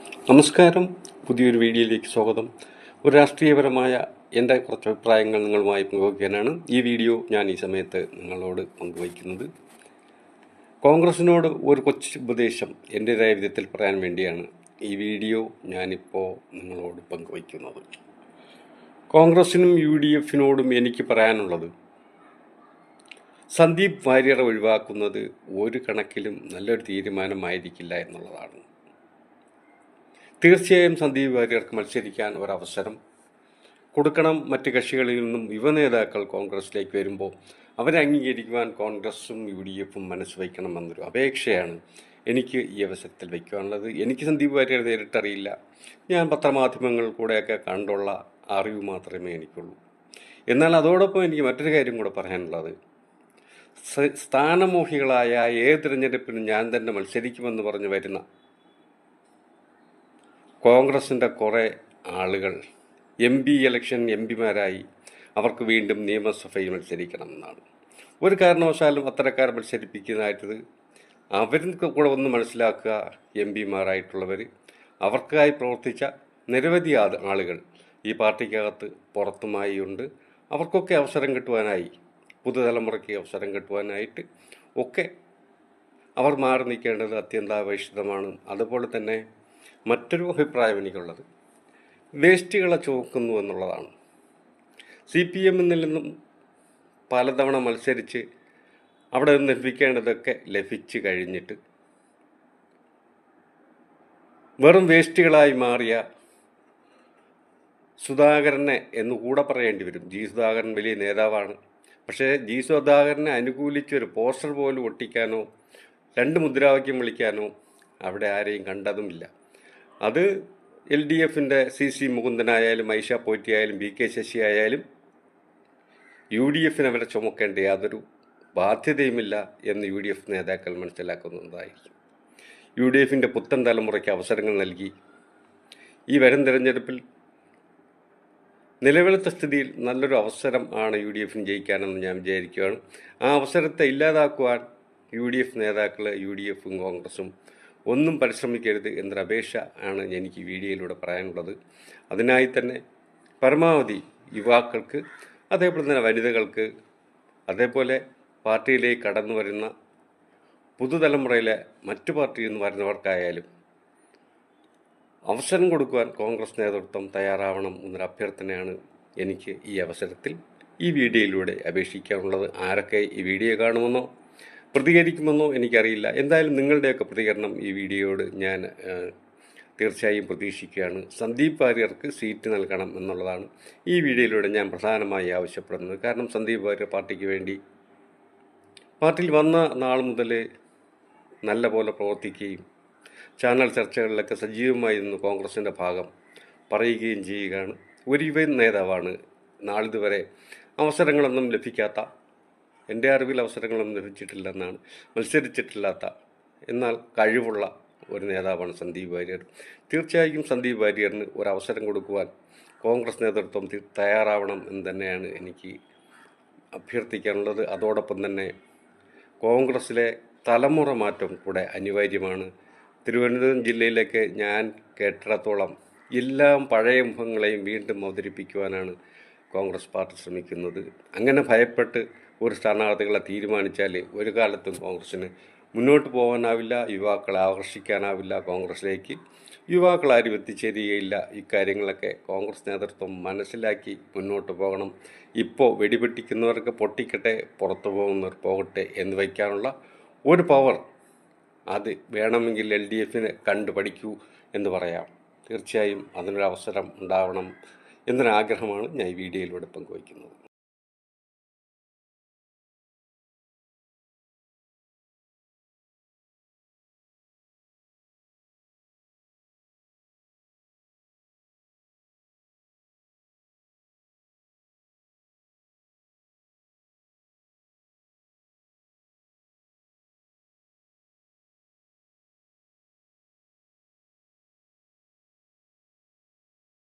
നമസ്കാരം. പുതിയൊരു വീഡിയോയിലേക്ക് സ്വാഗതം. ഒരു രാഷ്ട്രീയപരമായ എൻ്റെ കുറച്ച് അഭിപ്രായങ്ങൾ നിങ്ങളുമായി പങ്കുവയ്ക്കാനാണ് ഈ വീഡിയോ ഞാൻ ഈ സമയത്ത് നിങ്ങളോട് പങ്കുവയ്ക്കുന്നത്. കോൺഗ്രസിനോട് ഒരു കൊച്ചു ഉപദേശം എൻ്റേതായ വിധത്തിൽ പറയാൻ വേണ്ടിയാണ് ഈ വീഡിയോ ഞാനിപ്പോൾ നിങ്ങളോട് പങ്കുവയ്ക്കുന്നത്. കോൺഗ്രസിനും UDF-നോടും എനിക്ക് പറയാനുള്ളത്, സന്ദീപ് വാര്യരെ ഒഴിവാക്കുന്നത് ഒരു കണക്കിലും നല്ലൊരു തീരുമാനമായിരിക്കില്ല എന്നുള്ളതാണ്. തീർച്ചയായും സന്ദീപ് വാര്യർക്ക് മത്സരിക്കാൻ ഒരവസരം കൊടുക്കണം. മറ്റ് കക്ഷികളിൽ നിന്നും യുവനേതാക്കൾ കോൺഗ്രസിലേക്ക് വരുമ്പോൾ അവരെ അംഗീകരിക്കുവാൻ കോൺഗ്രസും UDF-ഉം മനസ്സ് വയ്ക്കണമെന്നൊരു അപേക്ഷയാണ് എനിക്ക് ഈ അവസരത്തിൽ വയ്ക്കുവാനുള്ളത്. എനിക്ക് സന്ദീപ് വാര്യരെ നേരിട്ടറിയില്ല. ഞാൻ പത്രമാധ്യമങ്ങളിൽ കൂടെയൊക്കെ കണ്ടുള്ള അറിവ് മാത്രമേ എനിക്കുള്ളൂ. എന്നാൽ അതോടൊപ്പം എനിക്ക് മറ്റൊരു കാര്യം കൂടെ പറയാനുള്ളത്, സ്ഥാനമോഹികളായ ഏത് തിരഞ്ഞെടുപ്പിനും ഞാൻ തന്നെ മത്സരിക്കുമെന്ന് പറഞ്ഞു വരുന്ന കോൺഗ്രസിൻ്റെ കുറേ ആളുകൾ എംപിമാരായി അവർക്ക് വീണ്ടും നിയമസഭയിൽ മത്സരിക്കണമെന്നാണ്. ഒരു കാരണവശാലും അത്തരക്കാർ മത്സരിപ്പിക്കുന്നതായിട്ട് അവർക്ക് കൂടെ ഒന്ന് മനസ്സിലാക്കുക. MPമാരായിട്ടുള്ളവർ, അവർക്കായി പ്രവർത്തിച്ച നിരവധി ആളുകൾ ഈ പാർട്ടിക്കകത്ത് പുറത്തുമായി ഉണ്ട്. അവർക്കൊക്കെ അവസരം കിട്ടുവാനായി, പുതുതലമുറയ്ക്ക് അവസരം കിട്ടുവാനായിട്ട് ഒക്കെ അവർ മാറി നിൽക്കേണ്ടത് അത്യന്താപേക്ഷിതമാണ്. അതുപോലെ തന്നെ മറ്റൊരു അഭിപ്രായം എനിക്കുള്ളത്, വേസ്റ്റുകളെ ചുമക്കുന്നു എന്നുള്ളതാണ്. CPM-ൽ നിന്നും പലതവണ മത്സരിച്ച് അവിടെ നിന്ന് ലഭിക്കേണ്ടതൊക്കെ ലഭിച്ചു കഴിഞ്ഞിട്ട് വെറും വേസ്റ്റുകളായി മാറിയ സുധാകരനെ എന്നുകൂടെ പറയേണ്ടി വരും. സുധാകരൻ വലിയ നേതാവാണ്. പക്ഷേ സുധാകരനെ അനുകൂലിച്ചൊരു പോസ്റ്റർ പോലും ഒട്ടിക്കാനോ 2 മുദ്രാവാക്യം വിളിക്കാനോ അവിടെ ആരെയും കണ്ടതുമില്ല. അത് LDF-ൻ്റെ CC മുകുന്ദനായാലും ഐഷ പോറ്റി ആയാലും BK ശശി ആയാലും UDF-ന് അവരെ ചുമക്കേണ്ട യാതൊരു ബാധ്യതയുമില്ല എന്ന് UDF നേതാക്കൾ മനസ്സിലാക്കുന്നതായിരിക്കും. UDF-ൻ്റെ പുത്തൻ തലമുറയ്ക്ക് അവസരങ്ങൾ നൽകി ഈ വരും തിരഞ്ഞെടുപ്പിൽ നിലവിലത്തെ സ്ഥിതിയിൽ നല്ലൊരു അവസരം ആണ് UDF-ന് ജയിക്കാനെന്ന് ഞാൻ വിചാരിക്കുകയാണ്. ആ അവസരത്തെ ഇല്ലാതാക്കുവാൻ UDF നേതാക്കൾ, UDF-ഉം കോൺഗ്രസും ഒന്നും പരിശ്രമിക്കരുത് എന്നൊരു അപേക്ഷ ആണ് എനിക്ക് വീഡിയോയിലൂടെ പറയാനുള്ളത്. അതിനായി തന്നെ പരമാവധി യുവാക്കൾക്ക്, അതേപോലെ തന്നെ വനിതകൾക്ക്, അതേപോലെ പാർട്ടിയിലേക്ക് കടന്നു വരുന്ന പുതുതലമുറയിലെ മറ്റു പാർട്ടിയിൽ നിന്ന് വരുന്നവർക്കായാലും അവസരം കൊടുക്കുവാൻ കോൺഗ്രസ് നേതൃത്വം തയ്യാറാവണം എന്നൊരു അഭ്യർത്ഥനയാണ് എനിക്ക് ഈ അവസരത്തിൽ ഈ വീഡിയോയിലൂടെ അപേക്ഷിക്കാനുള്ളത്. ആരൊക്കെ ഈ വീഡിയോ കാണുമെന്നോ പ്രതികരിക്കുമെന്നോ എനിക്കറിയില്ല. എന്തായാലും നിങ്ങളുടെയൊക്കെ പ്രതികരണം ഈ വീഡിയോയോട് ഞാൻ തീർച്ചയായും പ്രതീക്ഷിക്കുകയാണ്. സന്ദീപ് വാര്യർക്ക് സീറ്റ് നൽകണം എന്നുള്ളതാണ് ഈ വീഡിയോയിലൂടെ ഞാൻ പ്രധാനമായി ആവശ്യപ്പെടുന്നത്. കാരണം സന്ദീപ് വാര്യർ പാർട്ടിക്ക് വേണ്ടി പാർട്ടിയിൽ വന്ന നാൾ മുതൽ നല്ല പോലെ പ്രവർത്തിക്കുകയും ചാനൽ ചർച്ചകളിലൊക്കെ സജീവമായി നിന്ന് കോൺഗ്രസിൻ്റെ ഭാഗം പറയുകയും ചെയ്യുകയാണ്. ഒരു യുവ നേതാവാണ്. നാളിതുവരെ അവസരങ്ങളൊന്നും ലഭിക്കാത്ത, എൻ്റെ അറിവിൽ അവസരങ്ങളൊന്നും ലഭിച്ചിട്ടില്ലെന്നാണ്, മത്സരിച്ചിട്ടില്ലാത്ത, എന്നാൽ കഴിവുള്ള ഒരു നേതാവാണ് സന്ദീപ് വാര്യർ. തീർച്ചയായും സന്ദീപ് വാര്യറിന് ഒരവസരം കൊടുക്കുവാൻ കോൺഗ്രസ് നേതൃത്വം തയ്യാറാവണം എന്ന് തന്നെയാണ് എനിക്ക് അഭ്യർത്ഥിക്കാനുള്ളത്. അതോടൊപ്പം തന്നെ കോൺഗ്രസ്സിലെ തലമുറ മാറ്റം കൂടെ അനിവാര്യമാണ്. തിരുവനന്തപുരം ജില്ലയിലേക്ക് ഞാൻ കേട്ടിടത്തോളം എല്ലാം പഴയ മുഖങ്ങളെയും വീണ്ടും അവതരിപ്പിക്കുവാനാണ് കോൺഗ്രസ് പാർട്ടി ശ്രമിക്കുന്നത്. അങ്ങനെ ഭയപ്പെട്ട് ഒരു സ്ഥാനാർത്ഥികളെ തീരുമാനിച്ചാൽ ഒരു കാലത്തും കോൺഗ്രസ്സിന് മുന്നോട്ട് പോകാനാവില്ല, യുവാക്കളെ ആകർഷിക്കാനാവില്ല. കോൺഗ്രസ്സിലേക്ക് യുവാക്കളാരും എത്തിച്ചേരുകയില്ല. ഇക്കാര്യങ്ങളൊക്കെ കോൺഗ്രസ് നേതൃത്വം മനസ്സിലാക്കി മുന്നോട്ട് പോകണം. ഇപ്പോൾ വെടിപൊട്ടിക്കുന്നവർക്ക് പൊട്ടിക്കട്ടെ, പുറത്തു പോകുന്നവർ പോകട്ടെ എന്ന് വയ്ക്കാനുള്ള ഒരു പവർ അത് വേണമെങ്കിൽ LDF-ന് കണ്ടു പഠിക്കൂ എന്ന് പറയാം. തീർച്ചയായും അതിനൊരവസരം ഉണ്ടാവണം എന്നൊരാഗ്രഹമാണ് ഞാൻ ഈ വീഡിയോയിലൂടെ പങ്കുവയ്ക്കുന്നത്.